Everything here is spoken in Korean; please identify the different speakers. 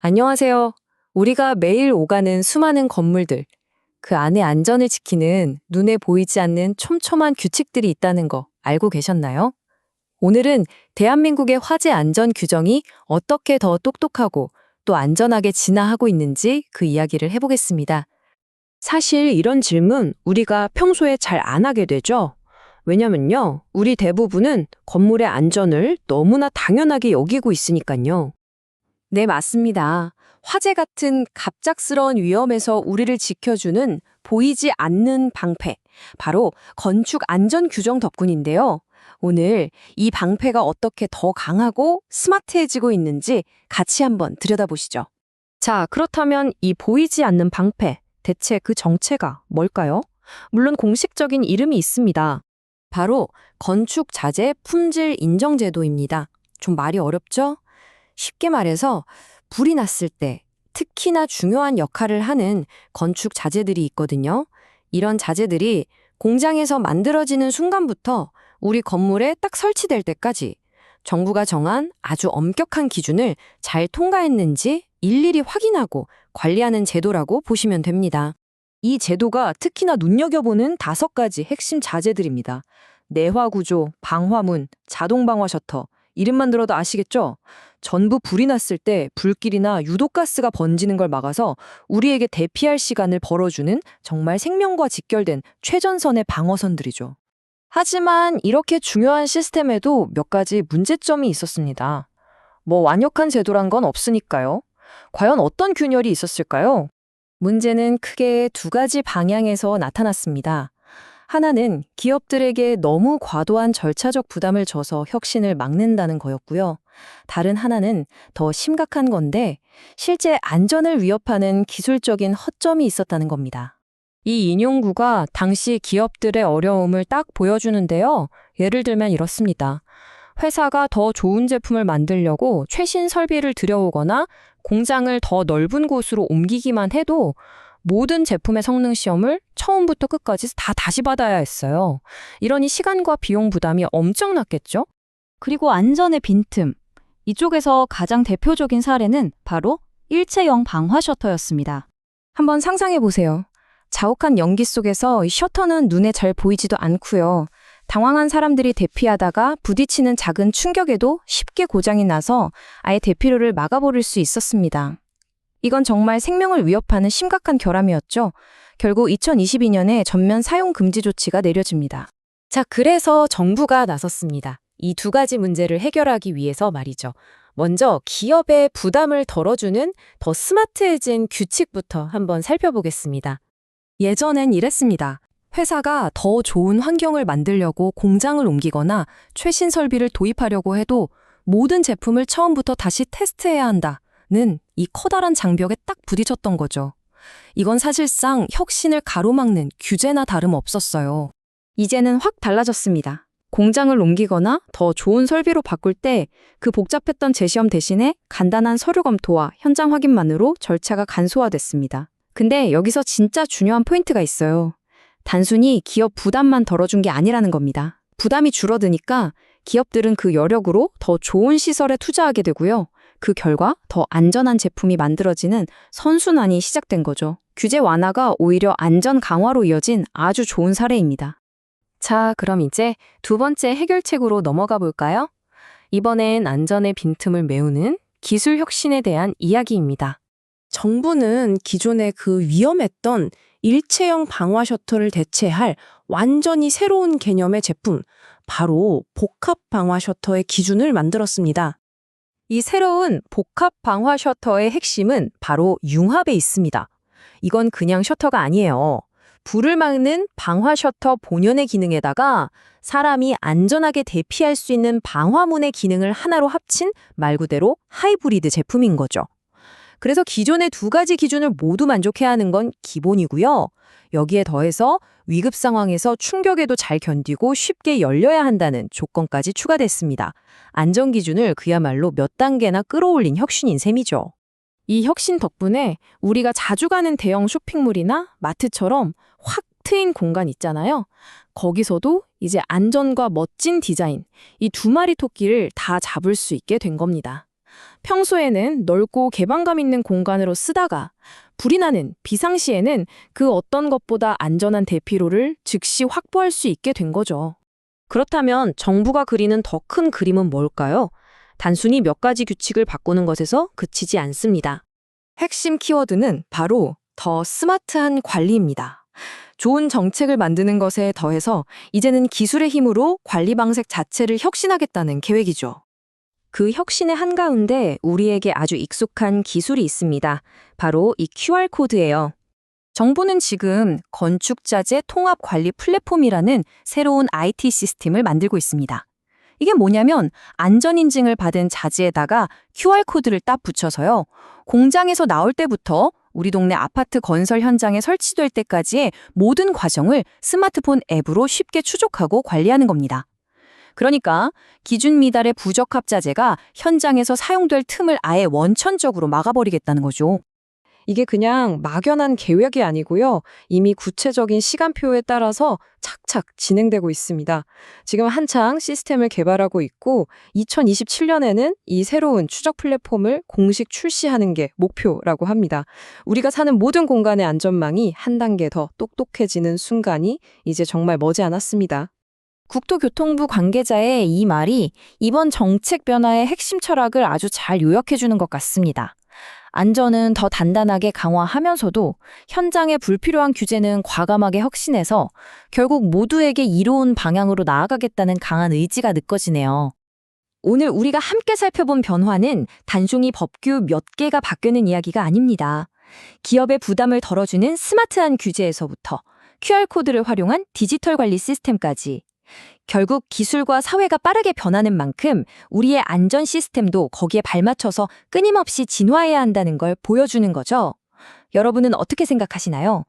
Speaker 1: 안녕하세요. 우리가 매일 오가는 수많은 건물들, 그 안에 안전을 지키는 눈에 보이지 않는 촘촘한 규칙들이 있다는 거 알고 계셨나요? 오늘은 대한민국의 화재 안전 규정이 어떻게 더 똑똑하고 또 안전하게 진화하고 있는지 그 이야기를 해보겠습니다.
Speaker 2: 사실 이런 질문 우리가 평소에 잘 안 하게 되죠. 왜냐면요, 우리 대부분은 건물의 안전을 너무나 당연하게 여기고 있으니까요.
Speaker 1: 네, 맞습니다. 화재 같은 갑작스러운 위험에서 우리를 지켜주는 보이지 않는 방패, 바로 건축 안전 규정 덕분인데요. 오늘 이 방패가 어떻게 더 강하고 스마트해지고 있는지 같이 한번 들여다보시죠.
Speaker 2: 자, 그렇다면 이 보이지 않는 방패, 대체 그 정체가 뭘까요? 물론 공식적인 이름이 있습니다.
Speaker 1: 바로 건축 자재 품질 인정 제도입니다. 좀 말이 어렵죠? 쉽게 말해서 불이 났을 때 특히나 중요한 역할을 하는 건축 자재들이 있거든요. 이런 자재들이 공장에서 만들어지는 순간부터 우리 건물에 딱 설치될 때까지 정부가 정한 아주 엄격한 기준을 잘 통과했는지 일일이 확인하고 관리하는 제도라고 보시면 됩니다.
Speaker 2: 이 제도가 특히나 눈여겨보는 5가지 핵심 자재들입니다. 내화 구조, 방화문, 자동 방화 셔터. 이름만 들어도 아시겠죠? 전부 불이 났을 때 불길이나 유독가스가 번지는 걸 막아서 우리에게 대피할 시간을 벌어주는 정말 생명과 직결된 최전선의 방어선들이죠. 하지만 이렇게 중요한 시스템에도 몇 가지 문제점이 있었습니다. 뭐 완벽한 제도란 건 없으니까요. 과연 어떤 균열이 있었을까요?
Speaker 1: 문제는 크게 2가지 방향에서 나타났습니다. 하나는 기업들에게 너무 과도한 절차적 부담을 줘서 혁신을 막는다는 거였고요. 다른 하나는 더 심각한 건데 실제 안전을 위협하는 기술적인 허점이 있었다는 겁니다. 이 인용구가 당시 기업들의 어려움을 딱 보여주는데요. 예를 들면 이렇습니다. 회사가 더 좋은 제품을 만들려고 최신 설비를 들여오거나 공장을 더 넓은 곳으로 옮기기만 해도 모든 제품의 성능 시험을 처음부터 끝까지 다 다시 받아야 했어요. 이러니 시간과 비용 부담이 엄청났겠죠?
Speaker 3: 그리고 안전의 빈틈. 이쪽에서 가장 대표적인 사례는 바로 일체형 방화 셔터였습니다.
Speaker 1: 한번 상상해 보세요. 자욱한 연기 속에서 이 셔터는 눈에 잘 보이지도 않고요. 당황한 사람들이 대피하다가 부딪히는 작은 충격에도 쉽게 고장이 나서 아예 대피로를 막아버릴 수 있었습니다. 이건 정말 생명을 위협하는 심각한 결함이었죠. 결국 2022년에 전면 사용 금지 조치가 내려집니다. 자, 그래서 정부가 나섰습니다. 이 2가지 문제를 해결하기 위해서 말이죠. 먼저 기업의 부담을 덜어주는 더 스마트해진 규칙부터 한번 살펴보겠습니다. 예전엔 이랬습니다. 회사가 더 좋은 환경을 만들려고 공장을 옮기거나 최신 설비를 도입하려고 해도 모든 제품을 처음부터 다시 테스트해야 한다는 이 커다란 장벽에 딱 부딪혔던 거죠. 이건 사실상 혁신을 가로막는 규제나 다름없었어요. 이제는 확 달라졌습니다. 공장을 옮기거나 더 좋은 설비로 바꿀 때 그 복잡했던 재시험 대신에 간단한 서류 검토와 현장 확인만으로 절차가 간소화됐습니다. 근데 여기서 진짜 중요한 포인트가 있어요. 단순히 기업 부담만 덜어준 게 아니라는 겁니다. 부담이 줄어드니까 기업들은 그 여력으로 더 좋은 시설에 투자하게 되고요. 그 결과 더 안전한 제품이 만들어지는 선순환이 시작된 거죠. 규제 완화가 오히려 안전 강화로 이어진 아주 좋은 사례입니다. 자, 그럼 이제 2번째 해결책으로 넘어가 볼까요? 이번엔 안전의 빈틈을 메우는 기술 혁신에 대한 이야기입니다.
Speaker 4: 정부는 기존의 그 위험했던 일체형 방화 셔터를 대체할 완전히 새로운 개념의 제품, 바로 복합 방화 셔터의 기준을 만들었습니다.
Speaker 1: 이 새로운 복합 방화 셔터의 핵심은 바로 융합에 있습니다. 이건 그냥 셔터가 아니에요. 불을 막는 방화 셔터 본연의 기능에다가 사람이 안전하게 대피할 수 있는 방화문의 기능을 하나로 합친 말 그대로 하이브리드 제품인 거죠. 그래서 기존의 2가지 기준을 모두 만족해야 하는 건 기본이고요. 여기에 더해서 위급 상황에서 충격에도 잘 견디고 쉽게 열려야 한다는 조건까지 추가됐습니다. 안전 기준을 그야말로 몇 단계나 끌어올린 혁신인 셈이죠. 이 혁신 덕분에 우리가 자주 가는 대형 쇼핑몰이나 마트처럼 확 트인 공간 있잖아요. 거기서도 이제 안전과 멋진 디자인, 이 2마리 토끼를 다 잡을 수 있게 된 겁니다.
Speaker 5: 평소에는 넓고 개방감 있는 공간으로 쓰다가 불이 나는 비상시에는 그 어떤 것보다 안전한 대피로를 즉시 확보할 수 있게 된 거죠.
Speaker 2: 그렇다면 정부가 그리는 더 큰 그림은 뭘까요? 단순히 몇 가지 규칙을 바꾸는 것에서 그치지 않습니다.
Speaker 1: 핵심 키워드는 바로 더 스마트한 관리입니다. 좋은 정책을 만드는 것에 더해서 이제는 기술의 힘으로 관리 방식 자체를 혁신하겠다는 계획이죠. 그 혁신의 한가운데 우리에게 아주 익숙한 기술이 있습니다. 바로 이 QR코드예요. 정부는 지금 건축자재 통합 관리 플랫폼이라는 새로운 IT 시스템을 만들고 있습니다. 이게 뭐냐면 안전인증을 받은 자재에다가 QR코드를 딱 붙여서요. 공장에서 나올 때부터 우리 동네 아파트 건설 현장에 설치될 때까지의 모든 과정을 스마트폰 앱으로 쉽게 추적하고 관리하는 겁니다. 그러니까 기준 미달의 부적합 자재가 현장에서 사용될 틈을 아예 원천적으로 막아버리겠다는 거죠.
Speaker 2: 이게 그냥 막연한 계획이 아니고요. 이미 구체적인 시간표에 따라서 착착 진행되고 있습니다. 지금 한창 시스템을 개발하고 있고 2027년에는 이 새로운 추적 플랫폼을 공식 출시하는 게 목표라고 합니다. 우리가 사는 모든 공간의 안전망이 한 단계 더 똑똑해지는 순간이 이제 정말 머지 않았습니다.
Speaker 3: 국토교통부 관계자의 이 말이 이번 정책 변화의 핵심 철학을 아주 잘 요약해주는 것 같습니다. 안전은 더 단단하게 강화하면서도 현장에 불필요한 규제는 과감하게 혁신해서 결국 모두에게 이로운 방향으로 나아가겠다는 강한 의지가 느껴지네요. 오늘 우리가 함께 살펴본 변화는 단순히 법규 몇 개가 바뀌는 이야기가 아닙니다. 기업의 부담을 덜어주는 스마트한 규제에서부터 QR코드를 활용한 디지털 관리 시스템까지 결국 기술과 사회가 빠르게 변하는 만큼 우리의 안전 시스템도 거기에 발맞춰서 끊임없이 진화해야 한다는 걸 보여주는 거죠. 여러분은 어떻게 생각하시나요?